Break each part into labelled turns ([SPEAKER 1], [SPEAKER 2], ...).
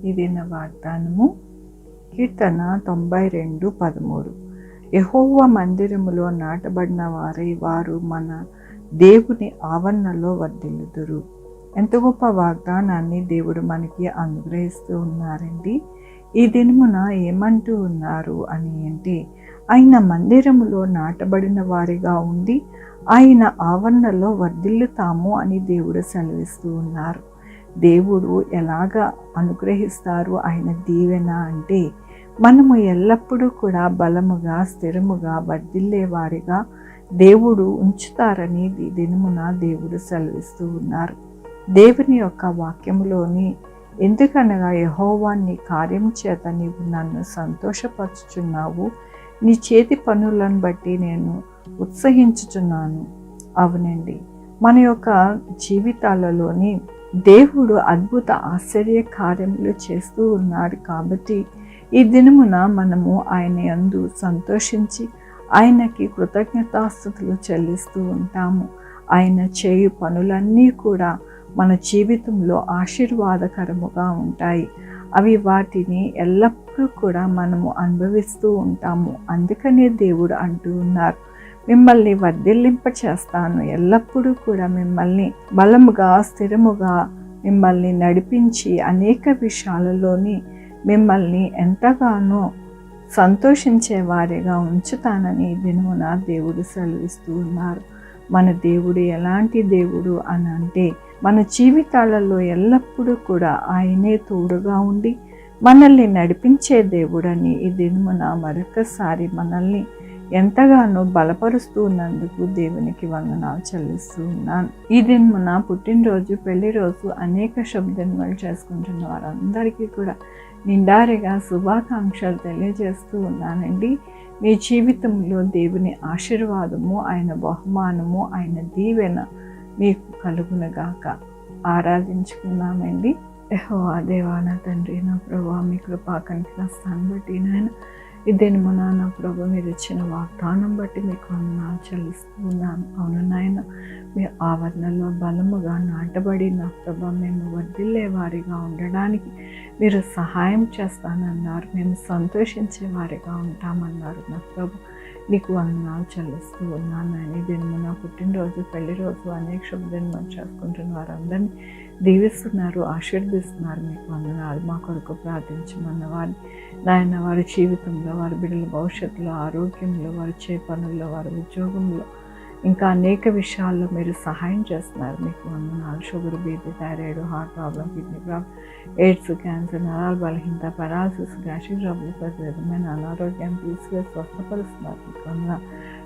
[SPEAKER 1] ఇది నా వాగ్దానము. కీర్తన 92:13. యెహోవా మందిరములో నాటబడిన వారై వారు మన దేవుని ఆవరణలో వర్ధిల్లుదురు. ఎంత గొప్ప వాగ్దానాన్ని దేవుడు మనకి అనుగ్రహిస్తూ ఉన్నారండి. ఈ దినమున ఏమంటూ ఉన్నారు అని అంటే, ఆయన మందిరములో నాటబడిన వారిగా ఉండి ఆయన ఆవరణలో వర్ధిల్లుతాము అని దేవుడు సెలవిస్తూ ఉన్నారు. దేవుడు ఎలాగా అనుగ్రహిస్తారు ఆయన దీవెన అంటే, మనము ఎల్లప్పుడూ కూడా బలముగా స్థిరముగా వర్ధిల్లే వారిగా దేవుడు ఉంచుతారని ఈ దినమున దేవుడు సెలవిస్తూ ఉన్నారు. దేవుని యొక్క వాక్యములోని ఎందుకనగా యెహోవా నీ కార్యం చేత నీవు నన్ను సంతోషపరుచుచున్నావు, నీ చేతి పనులను బట్టి నేను ఉత్సహించుచున్నాను. అవునండి, మన యొక్క జీవితాలలోని దేవుడు అద్భుత ఆశ్చర్య కార్యములు చేస్తూ ఉన్నాడు. కాబట్టి ఈ దినమున మనము ఆయన యందు సంతోషించి ఆయనకి కృతజ్ఞతాస్తుతులు చెల్లిస్తూ ఉంటాము. ఆయన చేయు పనులన్నీ కూడా మన జీవితంలో ఆశీర్వాదకరముగా ఉంటాయి. అవి వాటిని ఎల్లప్పుడూ కూడా మనము అనుభవిస్తూ ఉంటాము. అందుకనే దేవుడు అంటూ ఉన్నారు, మిమ్మల్ని వర్ధిల్లింప చేస్తాను, ఎల్లప్పుడూ కూడా మిమ్మల్ని బలముగా స్థిరముగా మిమ్మల్ని నడిపించి అనేక విషయాలలోని మిమ్మల్ని ఎంతగానో సంతోషించే వారిగా ఉంచుతానని దినమున దేవుడు సెలవిస్తూ ఉన్నారు. మన దేవుడు ఎలాంటి దేవుడు అని అంటే, మన జీవితాలలో ఎల్లప్పుడూ కూడా ఆయనే తోడుగా ఉండి మనల్ని నడిపించే దేవుడని ఈ దినమున మరొకసారి మనల్ని ఎంతగానో బలపరుస్తూ ఉన్నందుకు దేవునికి వందనాలు చెల్లిస్తూ ఉన్నాను. ఈ దినమున పుట్టినరోజు, పెళ్లి రోజు, అనేక శుభదినాలు చేసుకుంటున్న వారందరికీ కూడా నిండారిగా శుభాకాంక్షలు తెలియజేస్తూ ఉన్నానండి. మీ జీవితంలో దేవుని ఆశీర్వాదము, ఆయన బహుమానము, ఆయన దీవెన మీకు కలుగునుగాక. ఆరాధించుకున్నామండి. యెహోవా దేవా నా తండ్రి, నా ప్రభువా, మీ కృపా కనికరాన్ని బట్టి నాయన ఈ దినమున నా ప్రభు మీరు ఇచ్చిన వాగ్దానం బట్టి మీకు వందనాలు చెల్లిస్తూ ఉన్నాను. అవును నాయన, మీ ఆవరణలో బలముగా నాటబడి నా ప్రభు మేము వర్ధిల్లే వారిగా ఉండడానికి మీరు సహాయం చేస్తానన్నారు. మేము సంతోషించే వారిగా ఉంటామన్నారు. నా ప్రభు నీకు వందనాలు చెల్లిస్తూ ఉన్నాను. ఆయన దినమున పుట్టినరోజు, పెళ్లి రోజు, అనేక శుభదినాలు చేసుకుంటున్న వారందరినీ దీవిస్తున్నారు, ఆశీర్దిస్తున్నారు. మీకు వందనాలు. మా కొరకు ప్రార్థించమన్న వారిని నాయన వారి జీవితంలో, వారి బిడ్డల భవిష్యత్తులో, ఆరోగ్యంలో, వారి చే పనుల్లో, వారి ఉద్యోగంలో, ఇంకా అనేక విషయాల్లో మీరు సహాయం చేస్తున్నారు. మీకు వందనాలు. Sugar, BP, thyroid, heart problem, kidney problem, AIDS, cancer, నరాల బలహీనత, పెరాలసిస్, గ్యాస్ట్రిక్ ట్రబుల్, ప్రతి విధమైన అనారోగ్యాన్ని తీసివేసి స్వస్థపరుస్తున్నారు. మీకు వందనాలు.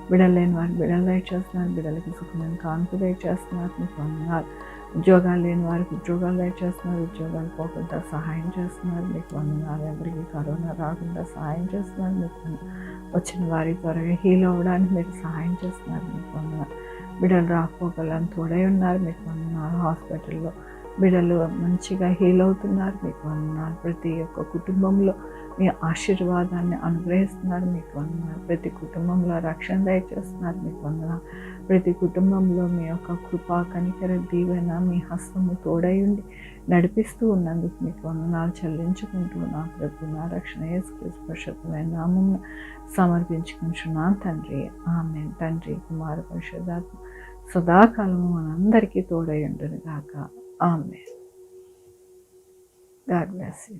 [SPEAKER 1] బిడ్డలు లేని వారికి బిడ్డలు దయచేస్తున్నారు. బిడ్డలకి సుఖమైన కాన్పు దయచేస్తున్నారు. మీకు వందనాలు. ఉద్యోగాలు లేని వారికి ఉద్యోగాలు దయచేస్తున్నారు. ఉద్యోగాలు పోకుండా సహాయం చేస్తున్నారు. మీకు వందనాలు. ఎవరికి కరోనా రాకుండా సహాయం చేస్తున్నారు. మీకు వచ్చిన వారి త్వరగా హీల్ అవ్వడానికి మీరు సహాయం చేస్తున్నారు. మీకు వందనాలు. బిడ్డలు రాకపోకలను తోడై ఉన్నారు. మీకు వందనాలు. హాస్పిటల్లో బిడ్డలు మంచిగా హీల్ అవుతున్నారు. మీకు వందనాలు. ప్రతి ఒక్క కుటుంబంలో మీ ఆశీర్వాదాన్ని అనుగ్రహిస్తున్నారు. మీకు వందనాలు. ప్రతి కుటుంబంలో రక్షణ దయచేస్తున్నారు. మీకు వందనాలు. ప్రతి కుటుంబంలో మీ యొక్క కృపా కనికర దీవెన మీ హస్తము తోడై ఉండి నడిపిస్తూ ఉన్నందుకు మీకు వందనాలు చెల్లించుకుంటూ నా ప్రభు నా రక్షణ యేసుక్రీస్తు పరిశుద్ధమైన నామమున సమర్పించుకుంటున్నాను తండ్రి. ఆమేన్. తండ్రి, కుమార, పరిశుద్ధాత్మ సదాకాలము మనందరికీ తోడై ఉండును గాక. ఆమేన్. God bless you.